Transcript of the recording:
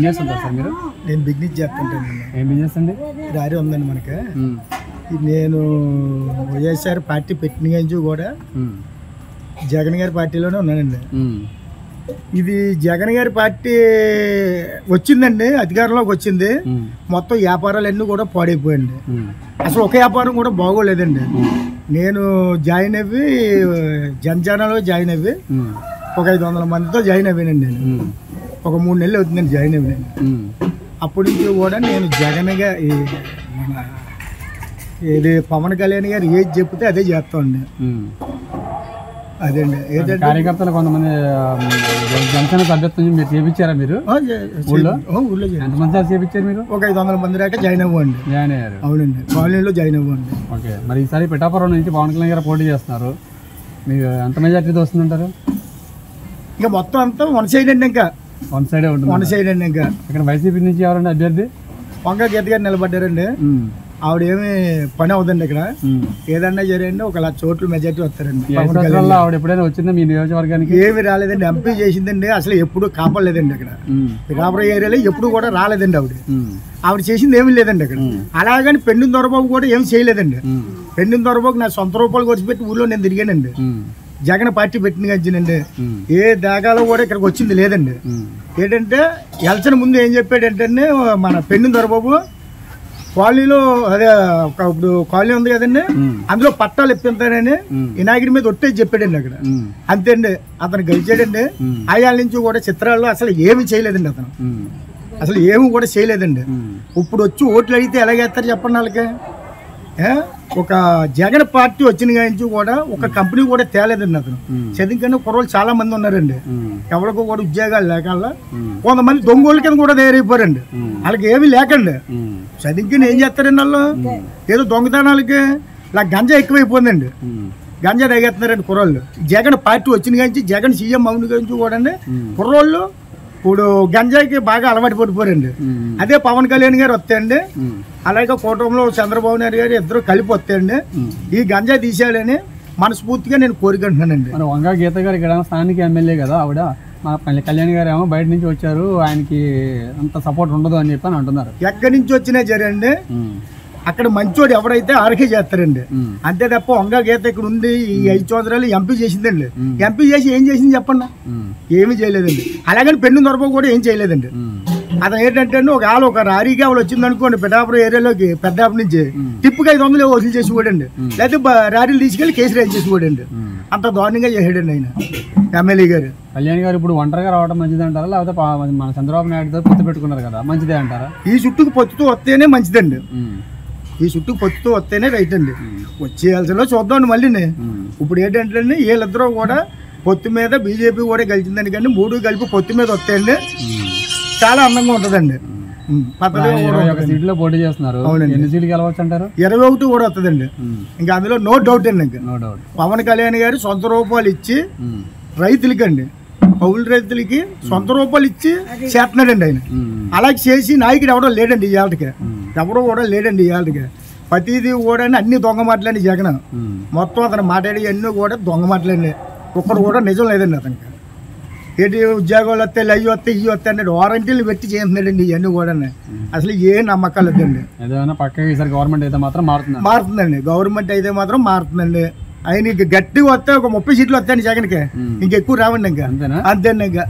ఏం చేస్తుంటారు సార్ మీరు? నేను బిజినెస్ చేస్తుంటాను. ఏం బిజినెస్ అండి? రారీ ఉందండి మనకి. నేను వైఎస్ఆర్ పార్టీ పెట్టిన నుంచి కూడా జగన్ గారి పార్టీలోనే ఉన్నానండి. ఇది జగన్ గారి పార్టీ వచ్చిందండి, అధికారంలోకి వచ్చింది, మొత్తం వ్యాపారాలన్నీ కూడా పాడైపోయింది. అసలు ఒక వ్యాపారం కూడా బాగోలేదండి. నేను జాయిన్ అవ్వి జనసేనలో జాయిన్ అవ్వి ఒక 500 మందితో జాయిన్ అవ్వానండి. నేను ఒక 3 నెలలు అవుతుందండి జాయిన్ అవ్వాను. అప్పటి నుంచి కూడా నేను జగన్గా ఇది పవన్ కళ్యాణ్ గారు ఏది చెప్తే అదే చేస్తామండి. అదేండి ఏంటంటే కార్యకర్తలు కొంతమంది జనసేన సభ్యత్వం మీరు చేయించారా? మీరు ఊళ్ళో ఎంతమంది చేయించారు మీరు? ఒక 500 మంది దాకా జాయిన్ అవ్వండి. జాయిన్ అయ్యారు? అవునండి, కాలనీలో జాయిన్ అవ్వండి. ఓకే, మరి ఈసారి పిఠాపురం నుంచి పవన్ కళ్యాణ్ గారు పోటీ చేస్తున్నారు, మీకు ఎంత మెజార్టీతో వస్తుందంటారు? ఇంకా మొత్తం అంతా వన్ సైడ్ అండి. ఇంకా వన్ సైడే ఉంటుంది. వన్ సైడ్ అండి. ఇంకా ఇక్కడ వైసీపీ నుంచి ఎవరండి అభ్యర్థి? వంగ గీత గారు నిలబడ్డారండి. ఆవిడేమి పని అవుతుంది. ఇక్కడ ఏదన్నా జరిగింది 1,00,000 ఓట్లు మెజార్టీ వస్తారండి. ఆవిడ ఎప్పుడైనా వచ్చిందా మీ నియోజకవర్గానికి? ఏమి రాలేదండి. ఎంపీ చేసిందండి, అసలు ఎప్పుడు కాపాడలేదండి. అక్కడ పిఠాపురం ఏరియాలో ఎప్పుడు కూడా రాలేదండి. ఆవిడ చేసింది ఏమీ లేదండి అక్కడ. అలాగని పెండిన దొరబాబు కూడా ఏమి చేయలేదండి. పెండిన దొరబాబు నా సొంత రూపాయలు ఖర్చుపెట్టి ఊళ్ళో నేను తిరిగానండి. జగన్ పార్టీ పెట్టిన గంజినండి ఏ దాగాలో కూడా ఇక్కడికి వచ్చింది లేదండి. ఏంటంటే ఎలక్షన్ ముందు ఏం చెప్పాడంటే మన పెండిన దొరబాబు కాలనీలో అదే ఇప్పుడు కాలనీ ఉంది కదండి, అందులో పట్టాలు ఇప్పిస్తానని వినాయకుడి మీద ఒట్టేసి చెప్పాడండి అక్కడ. అంతే అండి, అతను గెలిచాడండి. ఆయాల నుంచి కూడా చిత్రాల్లో అసలు ఏమి చేయలేదండి. అతను అసలు ఏమి కూడా చేయలేదండి. ఇప్పుడు వచ్చి ఓట్లు అడిగితే ఎలాగేస్తారు చెప్పండి వాళ్ళకి? ఒక జగన్ పార్టీ వచ్చిన నుంచి కూడా ఒక కంపెనీ కూడా తేలేదండి. అతను చదువుకున్న కుర్రోళ్ళు చాలా మంది ఉన్నారండి, ఎవరికో కూడా ఉద్యోగాలు లేకల్లా కొంతమంది దొంగోళ్ళ కింద కూడా తయారైపోయారండి. వాళ్ళకి ఏమీ లేకండి. చదువుకుని ఏం చేస్తారండి వాళ్ళు? ఏదో దొంగతనాలకి ఇలా గంజా ఎక్కువైపోయిందండి. గంజా తాగేస్తున్నారండి కుర్రోళ్ళు. జగన్ పార్టీ వచ్చిన నుంచి, జగన్ సీఎం అవున నుంచి కూడా కుర్రోళ్ళు ఇప్పుడు గంజాయికి బాగా అలవాటు పడిపోరండి. అదే పవన్ కళ్యాణ్ గారు వస్తాయండి, అలాగే కూటమిలో చంద్రబాబు నాయుడు గారు ఇద్దరు కలిపి వస్తాయండి, ఈ గంజాయి తీసేయాలని మనస్ఫూర్తిగా నేను కోరుకుంటున్నానండి. మన వంగ గీత గారు ఇక్కడ స్థానిక ఎమ్మెల్యే కదా ఆవిడ, మా కళ్యాణ్ గారు ఏమో బయట నుంచి వచ్చారు, ఆయనకి అంత సపోర్ట్ ఉండదు అని చెప్పి అంటున్నారు. ఎక్కడి నుంచి వచ్చినా జరండి, అక్కడ మంచోడు ఎవరైతే ఆరకే చేస్తారండి. అంతే తప్ప వంగ గీత ఇక్కడ ఉంది ఈ 5 సంవత్సరాలు ఎంపీ చేసిందండి. ఎంపీ చేసి ఏం చేసింది చెప్పండి? ఏమీ చేయలేదండి. అలాగని పెన్ను దొరప కూడా ఏం చేయలేదండి. అతను ఏంటంటే ఒక రారీగా ఆవిడ వచ్చింది అనుకోండి పిఠాపురం ఏరియాలోకి, పెద్దాపు నుంచి టిప్పుకి 500 వసూలు చేసి పోడండి, లేకపోతే రారీలు తీసుకెళ్లి కేసు రైజ్ చేసి పోడండి. అంత దారుణంగా చేసాడండి ఆయన ఎమ్మెల్యే గారు. కళ్యాణ్ గారు ఇప్పుడు ఒంటరిగా రావడం మంచిది అంటారా, లేకపోతే మన చంద్రబాబు నాయుడుతో పొత్తు పెట్టుకున్నారు కదా మంచిదే అంటారా? ఈ చుట్టుకు పొత్తుతూ వస్తేనే మంచిదండి. ఈ చుట్టూ పొత్తుతూ వస్తేనే రైట్ అండి. వచ్చేయాల్సిన చూద్దాం మళ్ళీ. ఇప్పుడు ఏంటంటే వీళ్ళిద్దరూ కూడా పొత్తు మీద బీజేపీ కూడా గెలిచిందని, కానీ 3 కలిపి పొత్తు మీద వస్తాయండి, చాలా అందంగా ఉంటుందండి. 21 సీట్లో పోటీ చేస్తున్నారు. ఎన్ని సీట్లు గెలవచ్చు అంటారు? 21 కూడా వస్తుందండి. ఇంకా అందులో నో డౌట్ అండి. ఇంకా పవన్ కళ్యాణ్ గారు సొంత రూపాయలు ఇచ్చి రైతులకండి, కౌలు రైతులకి సొంత రూపాయలు ఇచ్చి చేస్తున్నాడండి ఆయన. అలాగే చేసి నాయకుడు ఎవడో లేడండి ఇవాళకి, ఎవడో కూడా లేడండి ఇవాళకి. ప్రతిదీ కూడా అన్ని దొంగ మాటలండి. జగన్ మొత్తం అతను మాట్లాడి అన్నీ కూడా దొంగ మాటలండి. ఒక్కడు కూడా నిజం లేదండి అతనికి. ఏంటి ఉద్యోగాలు వస్తాయి, అవి వస్తాయి, ఇవి వస్తాయి అంటే వారంటీలు పెట్టి చేస్తున్నాడండి ఇవన్నీ కూడా. అసలు ఏ నమ్మకాలు వద్దండి. గవర్నమెంట్ అయితే మాత్రం మారుతుందండి. గవర్నమెంట్ అయితే మాత్రం మారుతుందండి. ఆయన గట్టిగా వస్తే ఒక 30 సీట్లు వస్తాయండి జగన్కి, ఇంకెక్కువ రావండి. ఇంకా అంతేనా? అంతేనండి. ఇంకా